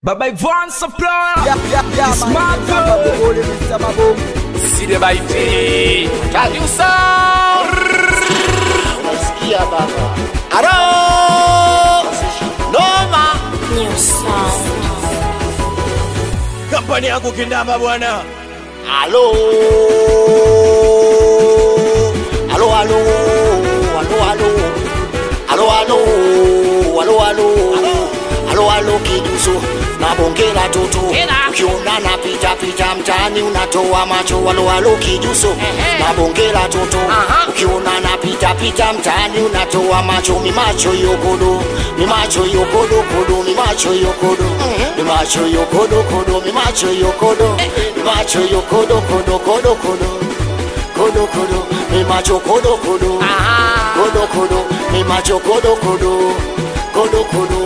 Baba Ivan Supply. It's my girl. See the baby. Can you sound? Unasikia baba. Aro. Noma. New sound. Kampani yangu kindamba bwana. Alo. Alo alo. Alo alo. Alo alo. Alo alo. Alo alo kiduso. Nabongela toto. Ukiona napita pita mtaani unatoa macho. Alo alo kiduso. Nabongela toto. Ukiona napita pita mtaani unatoa macho. Mi macho yokodo. Mi macho yokodo kodo. Mi macho yokodo. Mi macho yokodo kodo. Mi macho yokodo. Mi macho yokodo kodo kodo kodo. Kodo kodo. Mi macho kodo kodo. Kodo kodo. Mi macho kodo kodo. Kodo kodo.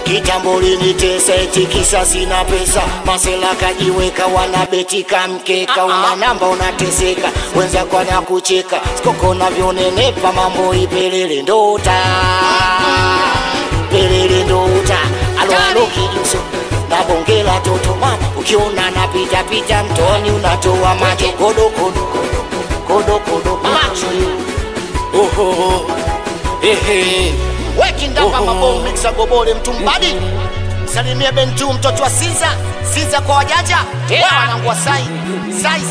Kitambo linitesa eti kisa sina pesa. Masela kajiweka wanabetika mkeka. Una namba unateseka. Wenza kwa na kucheka. Skoko na vyonenepa mambo ipelele ndota. Pelele ndota. Alo alo kijuso. Nabongela toto mama. Ukiona napita pita mtoni unatoa macho. Kodo kodo. Kodo kodo. Macho yu. Oh. Working down my bone mixer gobole mtumbadi. Salimia Bentu mtoto wa Siza. Siza kwa wajanja. Wanangu wa sai. Sai.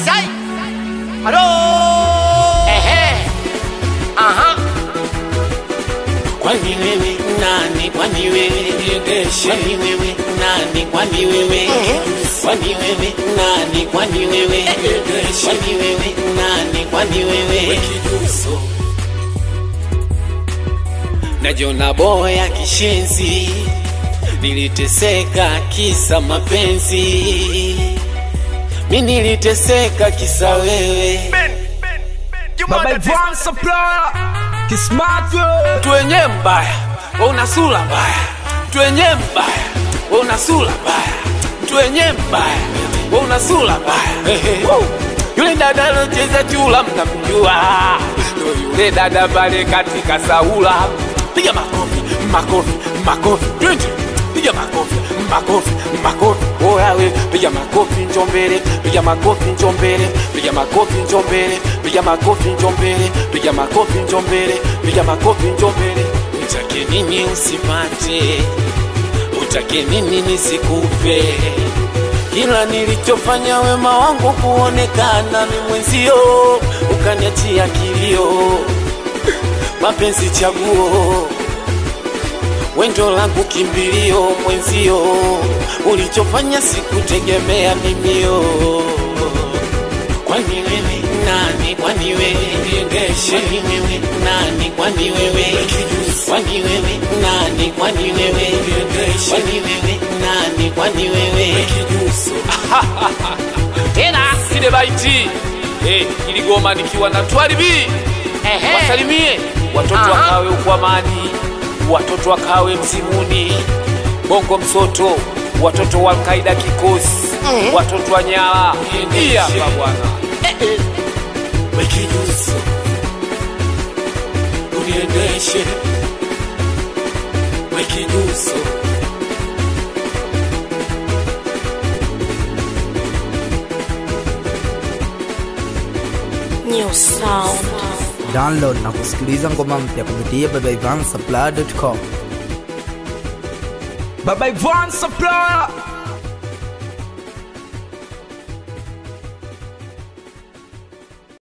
Hello. Kwani wewe nani? Kwani wewe niendeshe? Kwani wewe nani? Kwani wewe? Kwani wewe nani? Kwani wewe niendeshe? Kwani wewe nani? Kwani wewe? Najiona boya kishenzi, niliteseka kisa mapenzi. Mimi niliteseka kisa wewe. Baba Ivan Supply. It's my girl. Tuenye mbaya, una sura mbaya. Tuenye mbaya, una sura mbaya. Tuenye mbaya, una sura mbaya. Yule dada anacheza chula mnamjua. Ndio yule dada pale katika Saula. Piga makofi. Twende. Piga makofi. Oyawe, piga makofi njombele. Piga makofi njombele. Piga makofi njombele. Piga makofi njombele. Piga makofi njombele. Piga makofi njombele. Utake nini usipate? Utake nini nisikupe? Kila nilichofanya wema wangu kuonekana mimi mwenzio, ukaniachia kilio. Mapenzi chaguo, wendo langu kimbilio mwenzio, ulichofanya sikutegemea mimio. Kwani wewe nani? Kwani wewe niendeshe? Kwani wewe nani? Kwani wewe? Kwani wewe nani? Kwani wewe niendeshe? Kwani wewe nani? Kwani wewe? Tena sile baiti. Iligoma nikiwa na Twalibi. Wasalimie watoto wakawe ukwamani, watoto wakawe mzimuni, Bongo Msoto, watoto wa Al-Qaeda kikosi, watoto wa Nyala. Ndia bwana. Wekijuso. Uniendeshe. Wekijuso. New sound. Download na kusikiliza ngoma mpya kupitia babaivansupply.com. Baba Ivan Supply.